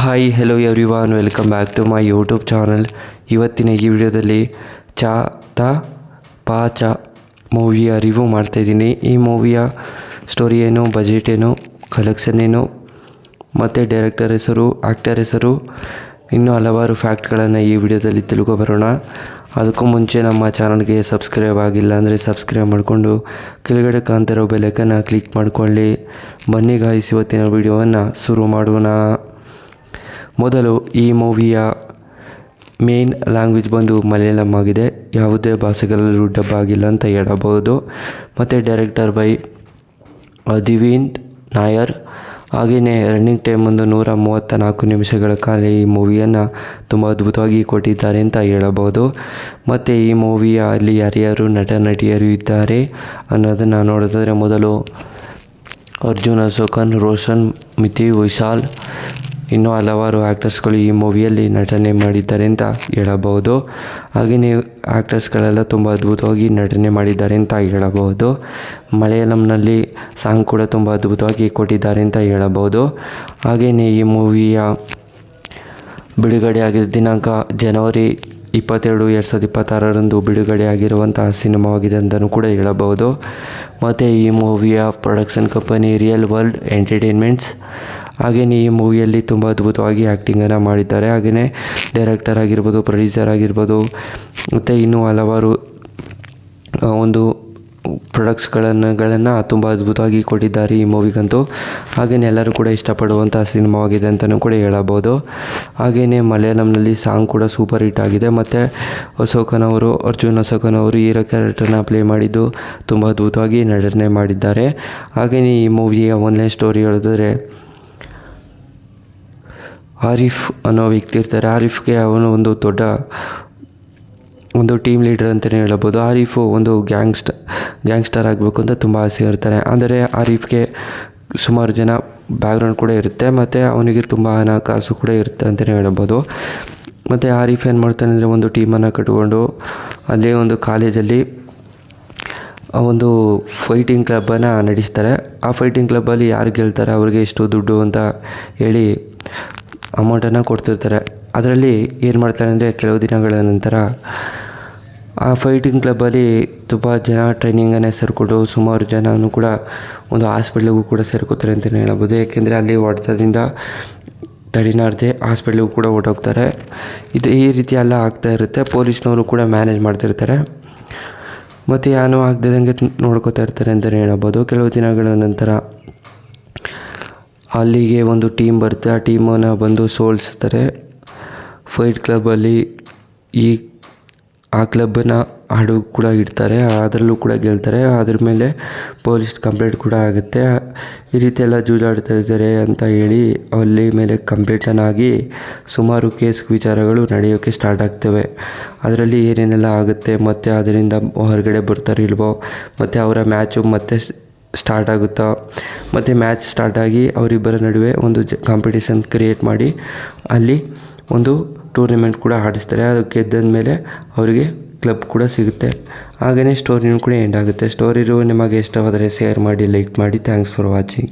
Hi hello everyone, welcome back to my YouTube channel. ಇವತ್ತಿನ ಈ ವಿಡಿಯೋದಲ್ಲಿ ಚಾ ತ ಪಾ ಚ ಮೂವಿಯ ರಿವ್ಯೂ ಮಾಡ್ತಾಯಿದ್ದೀನಿ. ಈ ಮೂವಿಯ ಸ್ಟೋರಿ ಏನು, ಬಜೆಟ್ ಏನು, ಕಲೆಕ್ಷನ್ ಏನು ಮತ್ತು ಡೈರೆಕ್ಟರ್ ಹೆಸರು, ಆ್ಯಕ್ಟರ್ ಹೆಸರು, ಇನ್ನೂ ಹಲವಾರು ಫ್ಯಾಕ್ಟ್ಗಳನ್ನು ಈ ವಿಡಿಯೋದಲ್ಲಿ ತಿಳ್ಕೊಬರೋಣ. ಅದಕ್ಕೂ ಮುಂಚೆ ನಮ್ಮ ಚಾನಲ್ಗೆ ಸಬ್ಸ್ಕ್ರೈಬ್ ಆಗಿಲ್ಲ ಅಂದರೆ ಸಬ್ಸ್ಕ್ರೈಬ್ ಮಾಡಿಕೊಂಡು ಕೆಳಗಡೆ ಕಾಣ್ತಿರೋ ಬೆಲ್ಲೈಕನ್ನ ಕ್ಲಿಕ್ ಮಾಡಿಕೊಳ್ಳಿ. ಬನ್ನಿ ಗಾಯ್ಸ್, ಇವತ್ತಿನ ವಿಡಿಯೋವನ್ನು ಶುರು ಮಾಡೋಣ. ಮೊದಲು ಈ ಮೂವಿಯ ಮೇನ್ ಲ್ಯಾಂಗ್ವೇಜ್ ಬಂದು ಮಲಯಾಳಂ ಆಗಿದೆ. ಯಾವುದೇ ಭಾಷೆಗಳಲ್ಲೂ ಡಬ್ ಆಗಿಲ್ಲ ಅಂತ ಹೇಳಬಹುದು. ಮತ್ತು ಡೈರೆಕ್ಟರ್ ಬೈ ದಿವೀನ್ ನಾಯರ್. ಹಾಗೆಯೇ ರನ್ನಿಂಗ್ ಟೈಮ್ ಒಂದು 134 ನಿಮಿಷಗಳ ಕಾಲ ಈ ಮೂವಿಯನ್ನು ತುಂಬ ಅದ್ಭುತವಾಗಿ ಕೊಟ್ಟಿದ್ದಾರೆ ಅಂತ ಹೇಳಬಹುದು. ಮತ್ತು ಈ ಮೂವಿಯಲ್ಲಿ ಯಾರ್ಯಾರು ನಟ ನಟಿಯರು ಇದ್ದಾರೆ ಅನ್ನೋದನ್ನು ನೋಡಿದ್ರೆ, ಮೊದಲು ಅರ್ಜುನ್ ಅಶೋಕನ್, ರೋಷನ್, ಮಿತಿ, ವಿಶಾಲ್, ಇನ್ನೂ ಹಲವಾರು ಆ್ಯಕ್ಟರ್ಸ್ಗಳು ಈ ಮೂವಿಯಲ್ಲಿ ನಟನೆ ಮಾಡಿದ್ದಾರೆ ಅಂತ ಹೇಳಬಹುದು. ಹಾಗೆಯೇ ಆ್ಯಕ್ಟರ್ಸ್ಗಳೆಲ್ಲ ತುಂಬ ಅದ್ಭುತವಾಗಿ ನಟನೆ ಮಾಡಿದ್ದಾರೆ ಅಂತ ಹೇಳಬಹುದು. ಮಲಯಾಳಂನಲ್ಲಿ ಸಾಂಗ್ ಕೂಡ ತುಂಬ ಅದ್ಭುತವಾಗಿ ಕೊಟ್ಟಿದ್ದಾರೆ ಅಂತ ಹೇಳಬಹುದು. ಹಾಗೆಯೇ ಈ ಮೂವಿಯ ಬಿಡುಗಡೆಯಾಗಿದ್ದ ದಿನಾಂಕ ಜನವರಿ 22, 2026 ಬಿಡುಗಡೆ ಆಗಿರುವಂತಹ ಸಿನಿಮಾವಾಗಿದೆ ಅಂತಲೂ ಕೂಡ ಹೇಳಬಹುದು. ಮತ್ತು ಈ ಮೂವಿಯ production company real world entertainments. ಹಾಗೆಯೇ ಈ ಮೂವಿಯಲ್ಲಿ ತುಂಬ ಅದ್ಭುತವಾಗಿ ಆ್ಯಕ್ಟಿಂಗನ್ನು ಮಾಡಿದ್ದಾರೆ. ಹಾಗೆಯೇ ಡೈರೆಕ್ಟರ್ ಆಗಿರ್ಬೋದು, ಪ್ರೊಡ್ಯೂಸರ್ ಆಗಿರ್ಬೋದು, ಮತ್ತು ಇನ್ನೂ ಹಲವಾರು ಒಂದು ಪ್ರೊಡಕ್ಟ್ಸ್ಗಳನ್ನು ತುಂಬ ಅದ್ಭುತವಾಗಿ ಕೊಟ್ಟಿದ್ದಾರೆ ಈ ಮೂವಿಗಂತೂ. ಹಾಗೆಯೇ ಎಲ್ಲರೂ ಕೂಡ ಇಷ್ಟಪಡುವಂಥ ಸಿನಿಮಾವಾಗಿದೆ ಅಂತಲೂ ಕೂಡ ಹೇಳಬಹುದು. ಹಾಗೆಯೇ ಮಲಯಾಳಂನಲ್ಲಿ ಸಾಂಗ್ ಕೂಡ ಸೂಪರ್ ಹಿಟ್ ಆಗಿದೆ. ಮತ್ತು ಅರ್ಜುನ್ ಅಶೋಕನ್ ಅವರು ಹೀರೋ ಕ್ಯಾರೆಕ್ಟರ್ನ ಪ್ಲೇ ಮಾಡಿದ್ದು ತುಂಬ ಅದ್ಭುತವಾಗಿ ನಟನೆ ಮಾಡಿದ್ದಾರೆ. ಹಾಗೆಯೇ ಈ ಮೂವಿಯ ಒಂದನೇ ಸ್ಟೋರಿ ಹೇಳಿದ್ರೆ, ಆರಿಫ್ ಅನ್ನೋ ವ್ಯಕ್ತಿ ಇರ್ತಾರೆ. ಆರಿಫ್ಗೆ ಅವನು ಒಂದು ದೊಡ್ಡ ಟೀಮ್ ಲೀಡರ್ ಅಂತಲೇ ಹೇಳ್ಬೋದು. ಆರಿಫು ಒಂದು ಗ್ಯಾಂಗ್ಸ್ಟರ್ ಆಗಬೇಕು ಅಂತ ತುಂಬ ಆಸೆ ಇರ್ತಾರೆ. ಆದರೆ ಆರಿಫ್ಗೆ ಸುಮಾರು ಜನ ಬ್ಯಾಕ್ಗ್ರೌಂಡ್ ಕೂಡ ಇರುತ್ತೆ, ಮತ್ತು ಅವನಿಗೆ ತುಂಬ ಹಣಕಾಸು ಕೂಡ ಇರುತ್ತೆ ಅಂತಲೇ ಹೇಳ್ಬೋದು. ಮತ್ತು ಆರಿಫ್ ಏನು ಮಾಡ್ತಾನೆ ಅಂದರೆ, ಒಂದು ಟೀಮನ್ನು ಕಟ್ಕೊಂಡು ಅಲ್ಲೇ ಒಂದು ಕಾಲೇಜಲ್ಲಿ ಒಂದು ಫೈಟಿಂಗ್ ಕ್ಲಬ್ಬನ್ನು ನಡೆಸ್ತಾರೆ. ಆ ಫೈಟಿಂಗ್ ಕ್ಲಬ್ಬಲ್ಲಿ ಯಾರು ಗೆಲ್ತಾರೆ ಅವ್ರಿಗೆ ಇಷ್ಟು ದುಡ್ಡು ಅಂತ ಹೇಳಿ ಅಮೌಂಟನ್ನು ಕೊಡ್ತಿರ್ತಾರೆ. ಅದರಲ್ಲಿ ಏನು ಮಾಡ್ತಾರೆ ಅಂದರೆ, ಕೆಲವು ದಿನಗಳ ನಂತರ ಆ ಫೈಟಿಂಗ್ ಕ್ಲಬ್ಬಲ್ಲಿ ತುಂಬ ಜನ ಟ್ರೈನಿಂಗನ್ನೇ ಸೇರಿಕೊಂಡು ಸುಮಾರು ಜನನೂ ಕೂಡ ಒಂದು ಹಾಸ್ಪಿಟ್ಲಿಗೂ ಕೂಡ ಸೇರ್ಕೋತಾರೆ ಅಂತಲೇ ಹೇಳ್ಬೋದು. ಏಕೆಂದರೆ ಅಲ್ಲಿ ಹೊಡೆತದಿಂದ ತಡಿನಾರದೆ ಹಾಸ್ಪಿಟ್ಲಿಗೂ ಕೂಡ ಹೊರಟೋಗ್ತಾರೆ. ಈ ರೀತಿ ಎಲ್ಲ ಆಗ್ತಾ ಇರುತ್ತೆ. ಪೊಲೀಸ್ನವರು ಕೂಡ ಮ್ಯಾನೇಜ್ ಮಾಡ್ತಿರ್ತಾರೆ ಮತ್ತು ಏನೂ ಆಗದಂಗೆ ನೋಡ್ಕೋತಾ ಇರ್ತಾರೆ ಅಂತಲೇ ಹೇಳ್ಬೋದು. ಕೆಲವು ದಿನಗಳ ನಂತರ ಅಲ್ಲಿಗೆ ಒಂದು ಟೀಮ್ ಬರುತ್ತೆ. ಆ ಟೀಮನ್ನು ಬಂದು ಸೋಲಿಸ್ತಾರೆ ಫೈಟ್ ಕ್ಲಬ್ಬಲ್ಲಿ. ಆ ಕ್ಲಬ್ಬನ್ನು ಆಡು ಕೂಡ ಇಡ್ತಾರೆ, ಅದರಲ್ಲೂ ಕೂಡ ಗೆಲ್ತಾರೆ. ಅದ್ರ ಮೇಲೆ ಪೊಲೀಸ್ ಕಂಪ್ಲೇಂಟ್ ಕೂಡ ಆಗುತ್ತೆ. ಈ ರೀತಿ ಎಲ್ಲ ಜೂಜಾಡ್ತಾ ಇದ್ದಾರೆ ಅಂತ ಹೇಳಿ ಅಲ್ಲಿ ಮೇಲೆ ಕಂಪ್ಲೇಂಟನ್ನು ಆಗಿ ಸುಮಾರು ವಿಚಾರಗಳು ನಡೆಯೋಕ್ಕೆ ಸ್ಟಾರ್ಟ್ ಆಗ್ತವೆ. ಅದರಲ್ಲಿ ಏನೇನೆಲ್ಲ ಆಗುತ್ತೆ ಮತ್ತು ಅದರಿಂದ ಹೊರಗಡೆ ಬರ್ತಾರೋ ಇಲ್ವೋ, ಮತ್ತು ಅವರ ಮ್ಯಾಚು ಮತ್ತೆ ಸ್ಟಾರ್ಟ್ ಆಗುತ್ತಾ, ಮತ್ತು ಮ್ಯಾಚ್ ಸ್ಟಾರ್ಟಾಗಿ ಅವರಿಬ್ಬರ ನಡುವೆ ಒಂದು ಕಾಂಪಿಟೇಷನ್ ಕ್ರಿಯೇಟ್ ಮಾಡಿ ಅಲ್ಲಿ ಒಂದು ಟೂರ್ನಿಮೆಂಟ್ ಕೂಡ ಆಡಿಸ್ತಾರೆ. ಅದು ಗೆದ್ದ ಮೇಲೆ ಅವರಿಗೆ ಕ್ಲಬ್ ಕೂಡ ಸಿಗುತ್ತೆ. ಹಾಗೆಯೇ ಸ್ಟೋರಿನೂ ಕೂಡ ಎಂಡ್ ಆಗುತ್ತೆ. ಸ್ಟೋರಿ ನಿಮಗೆ ಇಷ್ಟವಾದರೆ ಶೇರ್ ಮಾಡಿ, ಲೈಕ್ ಮಾಡಿ. Thanks for watching.